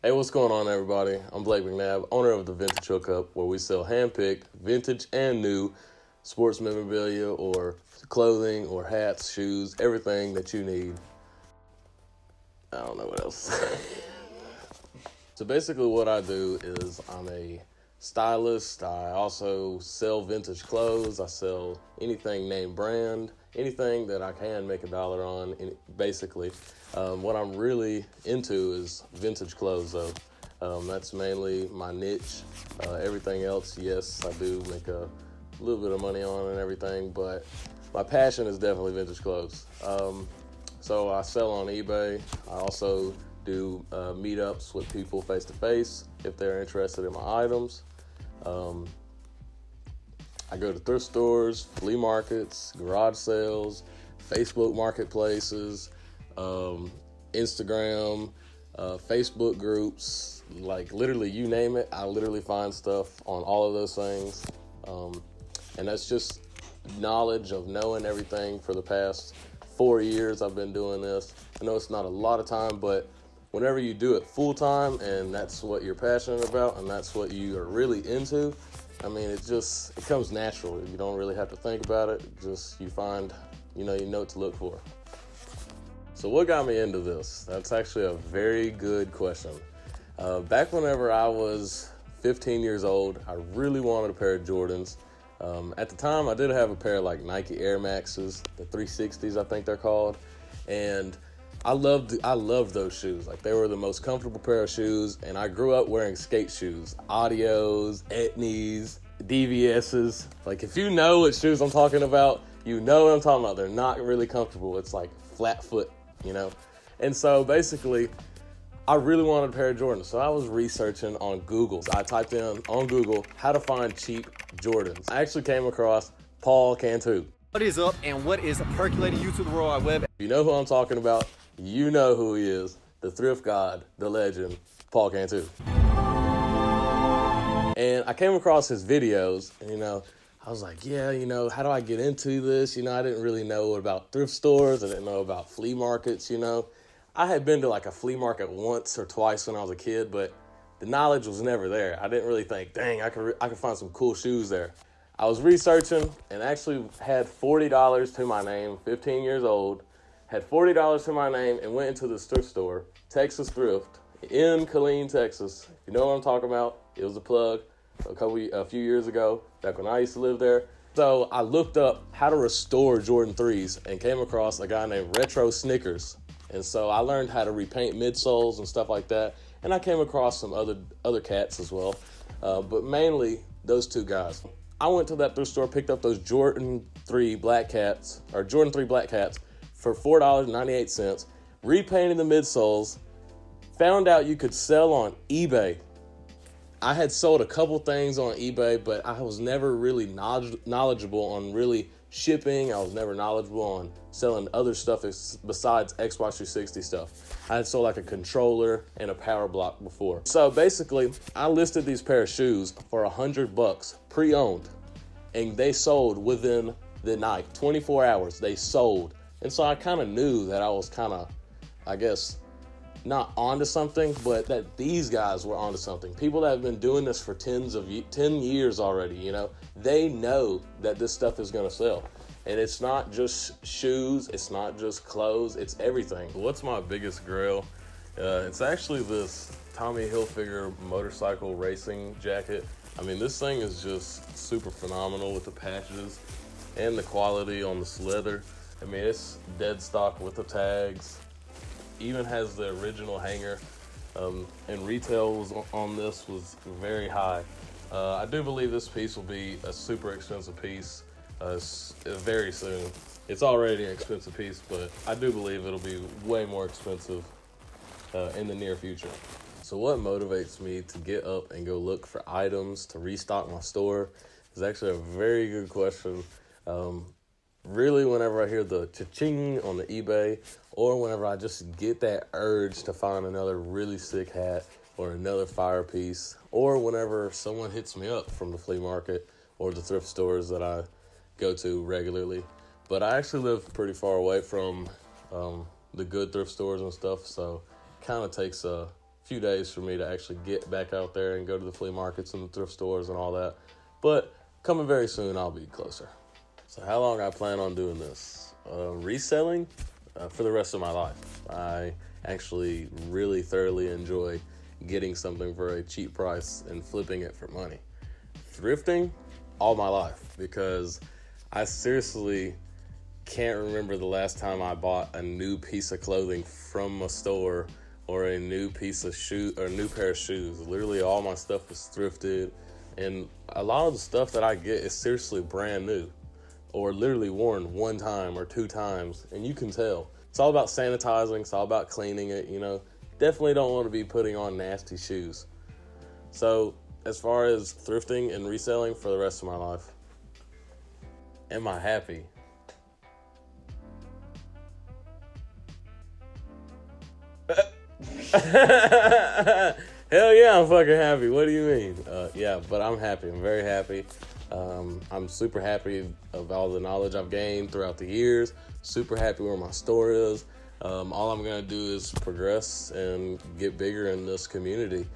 Hey, what's going on, everybody? I'm Blake McNabb, owner of the Vintage Hookup, where we sell hand-picked, vintage and new sports memorabilia or clothing or hats, shoes, everything that you need. I don't know what else to say. So basically what I do is I'm a stylist. I also sell vintage clothes. I sell anything name brand, anything that I can make $1 on, basically. What I'm really into is vintage clothes, though. That's mainly my niche. Everything else, yes, I do make a little bit of money on and everything, but my passion is definitely vintage clothes. So I sell on eBay. I also do meetups with people face to face if they're interested in my items. I go to thrift stores, flea markets, garage sales, Facebook marketplaces, Instagram, Facebook groups, like literally you name it. I literally find stuff on all of those things. And that's just knowledge of knowing everything for the past 4 years I've been doing this. I know it's not a lot of time, but whenever you do it full time and that's what you're passionate about and that's what you are really into, I mean, it comes natural. You don't really have to think about it. You find, you know what to look for. So what got me into this? That's actually a very good question. Back whenever I was 15 years old, I really wanted a pair of Jordans. At the time, I did have a pair of like Nike Air Maxes, the 360s, I think they're called. And I loved those shoes. Like, they were the most comfortable pair of shoes, and I grew up wearing skate shoes, Adios, Etnies, DVS's. Like, if you know what shoes I'm talking about, you know what I'm talking about. They're not really comfortable. It's like flat foot, And so basically, I really wanted a pair of Jordans, so I was researching on Google. I typed in on Google how to find cheap Jordans. I actually came across Paul Cantu. What is up, and what is percolating you to the World Wide Web? You know who I'm talking about. You know who he is. The thrift god, the legend, Paul Cantu. And I came across his videos, and, I was like, yeah, how do I get into this? I didn't really know about thrift stores. I didn't know about flea markets, I had been to like a flea market once or twice when I was a kid, but the knowledge was never there. I didn't really think, dang, I could find some cool shoes there. I was researching and actually had $40 to my name, 15 years old, had $40 to my name and went into this thrift store, Texas Thrift, in Killeen, Texas. If you know what I'm talking about, it was a plug a few years ago, back when I used to live there. So I looked up how to restore Jordan 3s and came across a guy named Retro Snickers. And so I learned how to repaint midsoles and stuff like that. And I came across some other cats as well, but mainly those two guys. I went to that thrift store, picked up those Jordan 3 black cats for $4.98, repainted the midsoles, found out you could sell on eBay. I had sold a couple things on eBay, but I was never really knowledgeable on really shipping. I was never knowledgeable on selling other stuff besides Xbox 360 stuff. I had sold like a controller and a power block before. So basically, I listed these pair of shoes for $100 pre-owned, and they sold within the night, 24 hours, they sold. And so I kind of knew that I was I guess, not onto something, but that these guys were onto something. People that have been doing this for 10 years already, they know that this stuff is going to sell. And it's not just shoes, it's not just clothes, it's everything. What's my biggest grail? It's actually this Tommy Hilfiger motorcycle racing jacket. I mean, this thing is just super phenomenal with the patches and the quality on this leather. I mean, it's dead stock with the tags. Even has the original hanger, and retail on this was very high. I do believe this piece will be a super expensive piece very soon. It's already an expensive piece, but I do believe it'll be way more expensive in the near future. So what motivates me to get up and go look for items to restock my store is actually a very good question. Really, whenever I hear the cha-ching on the eBay, or whenever I just get that urge to find another really sick hat or another fire piece, or whenever someone hits me up from the flea market or the thrift stores that I go to regularly. But I actually live pretty far away from the good thrift stores and stuff, so kind of takes a few days for me to actually get back out there and go to the flea markets and the thrift stores and all that. But coming very soon, I'll be closer. So how long I plan on doing this? Reselling for the rest of my life. I actually really thoroughly enjoy getting something for a cheap price and flipping it for money. Thrifting all my life, because I seriously can't remember the last time I bought a new piece of clothing from a store or a new piece of shoe or a new pair of shoes. Literally all my stuff is thrifted, and a lot of the stuff that I get is seriously brand new or literally worn one time or two times, and you can tell. It's all about sanitizing, it's all about cleaning it, you know. Definitely don't want to be putting on nasty shoes. So as far as thrifting and reselling for the rest of my life, am I happy? Hell yeah, I'm fucking happy. What do you mean? Yeah, but I'm happy. I'm very happy. I'm super happy of all the knowledge I've gained throughout the years. Super happy where my store is. All I'm going to do is progress and get bigger in this community.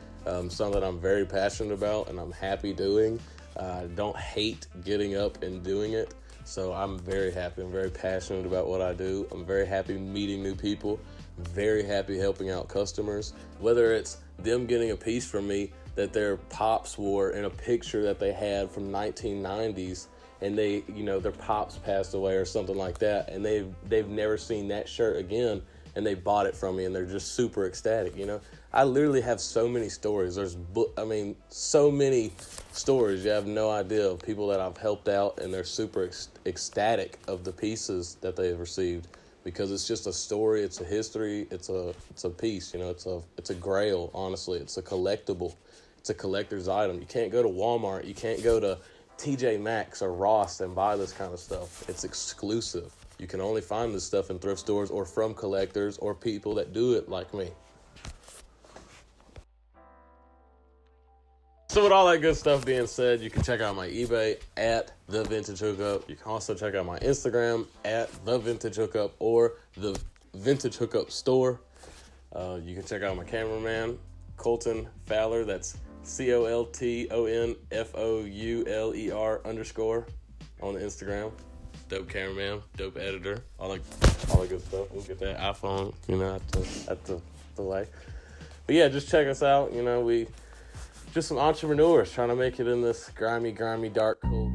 Something I'm very passionate about and I'm happy doing. I don't hate getting up and doing it. So I'm very happy. I'm very passionate about what I do. I'm very happy meeting new people. Very happy helping out customers. Whether it's them getting a piece from me that their pops wore in a picture that they had from 1990s, and they, you know, their pops passed away or something like that, and they've never seen that shirt again, and they bought it from me, and they're just super ecstatic, you know. I literally have so many stories. So many stories. You have no idea of people that I've helped out, and they're super ecstatic of the pieces that they've received, because it's just a story, it's a history, it's a piece, you know, it's a grail, honestly. It's a collectible. It's a collector's item. You can't go to Walmart, you can't go to TJ Maxx or Ross and buy this kind of stuff. It's exclusive. You can only find this stuff in thrift stores or from collectors or people that do it like me. So with all that good stuff being said, you can check out my eBay at The Vintage Hookup. You can also check out my Instagram at The Vintage Hookup or The Vintage Hookup Store. You can check out my cameraman, Colton Fowler. That's COLTONFOULER _ on the Instagram. Dope cameraman, dope editor, all the good stuff. We'll get that iPhone, you know, at the way. But yeah, just check us out. You know, we just some entrepreneurs trying to make it in this grimy, dark, cold